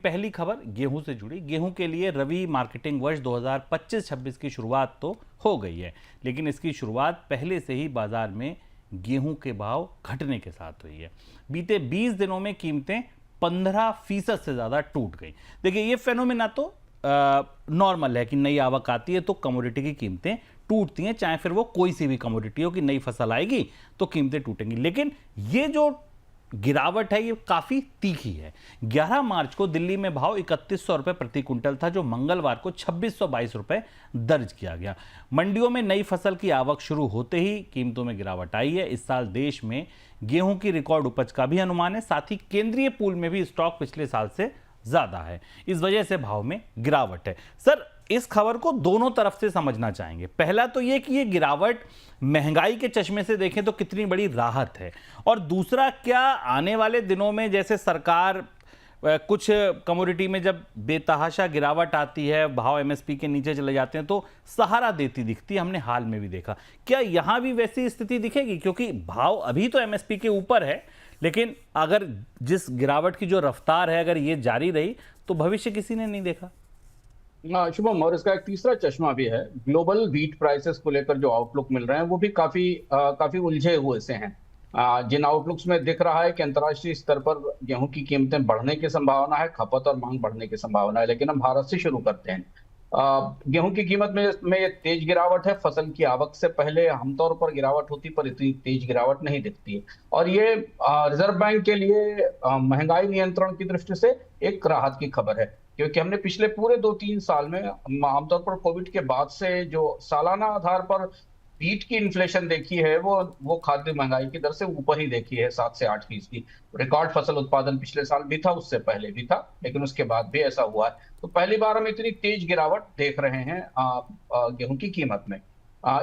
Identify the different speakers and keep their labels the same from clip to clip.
Speaker 1: पहली खबर गेहूं से जुड़ी। गेहूं के लिए रबी मार्केटिंग वर्ष 2025-26 की शुरुआत तो हो गई है, लेकिन इसकी शुरुआत पहले से ही बाजार में गेहूं के भाव घटने के साथ हुई है। बीते 20 दिनों में कीमतें 15% से ज़्यादा टूट गई। देखिए, ये फेनोमेना तो नॉर्मल है कि नई आवक आती है तो कमोडिटी की कीमतें टूटती हैं, चाहे फिर वो कोई सी भी कमोडिटी हो कि नई फसल आएगी तो कीमतें टूटेंगी। लेकिन ये जो गिरावट है ये काफी तीखी है। 11 मार्च को दिल्ली में भाव 3100 रुपए प्रति क्विंटल था, जो मंगलवार को 2622 रुपए दर्ज किया गया। मंडियों में नई फसल की आवक शुरू होते ही कीमतों में गिरावट आई है। इस साल देश में गेहूं की रिकॉर्ड उपज का भी अनुमान है, साथ ही केंद्रीय पूल में भी स्टॉक पिछले साल से ज्यादा है। इस वजह से भाव में गिरावट है। सर, इस खबर को दोनों तरफ से समझना चाहेंगे। पहला तो ये कि ये गिरावट महंगाई के चश्मे से देखें तो कितनी बड़ी राहत है, और दूसरा, क्या आने वाले दिनों में जैसे सरकार कुछ कमोडिटी में जब बेतहाशा गिरावट आती है, भाव एमएसपी के नीचे चले जाते हैं तो सहारा देती दिखती है। हमने हाल में भी देखा। क्या यहां भी वैसी स्थिति दिखेगी? क्योंकि भाव अभी तो एमएसपी के ऊपर है, लेकिन अगर जिस गिरावट की जो रफ्तार है अगर ये जारी रही तो भविष्य किसी ने नहीं देखा।
Speaker 2: शुभम, और इसका एक तीसरा चश्मा भी है। ग्लोबल व्हीट प्राइसेस को लेकर जो आउटलुक मिल रहे हैं वो भी काफी उलझे हुए से हैं। जिन आउटलुक्स में दिख रहा है कि अंतर्राष्ट्रीय स्तर पर गेहूं की कीमतें बढ़ने की संभावना है, खपत और मांग बढ़ने की संभावना है। लेकिन हम भारत से शुरू करते हैं। गेहूं की कीमत में ये तेज गिरावट है। फसल की आवक से पहले आमतौर पर गिरावट होती, पर इतनी तेज गिरावट नहीं दिखती है। और ये रिजर्व बैंक के लिए महंगाई नियंत्रण की दृष्टि से एक राहत की खबर है, क्योंकि हमने पिछले पूरे 2-3 साल में आमतौर पर कोविड के बाद से जो सालाना आधार पर वीट की इन्फ्लेशन देखी है, वो खाद्य महंगाई की दर से ऊपर ही देखी है, 7 से 8% रिकॉर्ड फसल उत्पादन पिछले साल भी था, उससे पहले भी था, लेकिन उसके बाद भी ऐसा हुआ है। तो पहली बार हम इतनी तेज गिरावट देख रहे हैं गेहूं की कीमत में।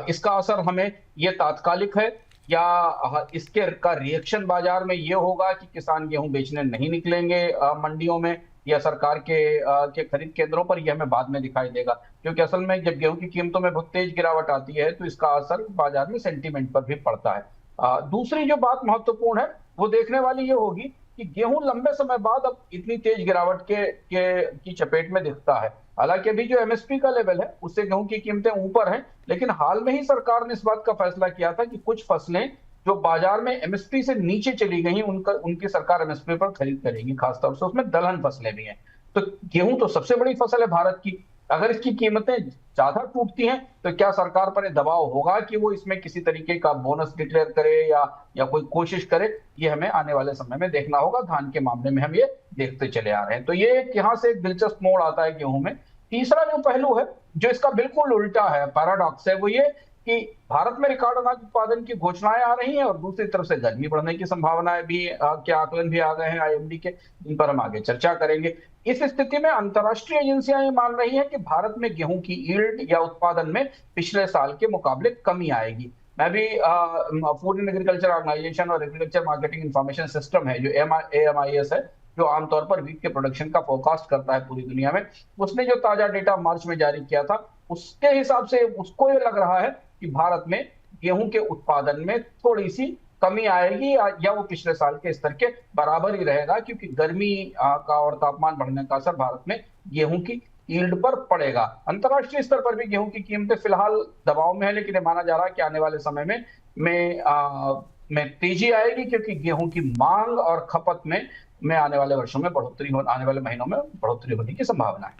Speaker 2: इसका असर हमें ये तात्कालिक है, या इसके का रिएक्शन बाजार में ये होगा कि किसान गेहूं बेचने नहीं निकलेंगे मंडियों में या सरकार के खरीद केंद्रों पर, यह हमें बाद में दिखाई देगा। क्योंकि असल में जब गेहूं की कीमतों में बहुत तेज गिरावट आती है तो इसका असर बाजार में सेंटीमेंट पर भी पड़ता है। दूसरी जो बात महत्वपूर्ण है वो देखने वाली ये होगी कि गेहूं लंबे समय बाद अब इतनी तेज गिरावट की चपेट में दिखता है। हालांकि अभी जो एमएसपी का लेवल है उससे गेहूं की कीमतें ऊपर हैं, लेकिन हाल में ही सरकार ने इस बात का फैसला किया था कि कुछ फसलें जो बाजार में एमएसपी से नीचे चली गई उनकी सरकार एमएसपी पर खरीद करेगी, खासतौर से उसमें दलहन फसलें भी हैं। तो गेहूं तो सबसे बड़ी फसल है भारत की। अगर इसकी कीमतें ज्यादा टूटती हैं तो क्या सरकार पर दबाव होगा कि वो इसमें किसी तरीके का बोनस डिक्लेयर करे या कोई कोशिश करे? ये हमें आने वाले समय में देखना होगा। धान के मामले में हम ये देखते चले आ रहे हैं। तो ये यहाँ से एक दिलचस्प मोड़ आता है गेहूं में। तीसरा जो पहलू है, जो इसका बिल्कुल उल्टा है, पैराडॉक्स है, वो ये कि भारत में रिकॉर्ड अनाज उत्पादन की घोषणाएं आ रही हैं और दूसरी तरफ से गर्मी बढ़ने की संभावनाएं भी के आकलन भी आ गए हैं आईएमडी के, जिन पर हम आगे चर्चा करेंगे। इस स्थिति में अंतर्राष्ट्रीय एजेंसियां ये मान रही हैं कि भारत में गेहूं की यील्ड या उत्पादन में पिछले साल के मुकाबले कमी आएगी। मैं भी फूड एंड एग्रीकल्चर ऑर्गेनाइजेशन और एग्रीकल्चर मार्केटिंग इंफॉर्मेशन सिस्टम है, जो AMIS है, जो आमतौर पर वीट के प्रोडक्शन का फोरकास्ट करता है पूरी दुनिया में, उसने जो ताजा डेटा मार्च में जारी किया था, उसके हिसाब से उसको ये लग रहा है कि भारत में गेहूं के उत्पादन में थोड़ी सी कमी आएगी, या वो पिछले साल के स्तर के बराबर ही रहेगा, क्योंकि गर्मी का और तापमान बढ़ने का असर भारत में गेहूं की यील्ड पर पड़ेगा। अंतर्राष्ट्रीय स्तर पर भी गेहूं की कीमतें फिलहाल दबाव में है, लेकिन ये माना जा रहा है कि आने वाले समय में तेजी आएगी, क्योंकि गेहूं की मांग और खपत में आने वाले वर्षों में आने वाले महीनों में बढ़ोतरी होने की संभावना है।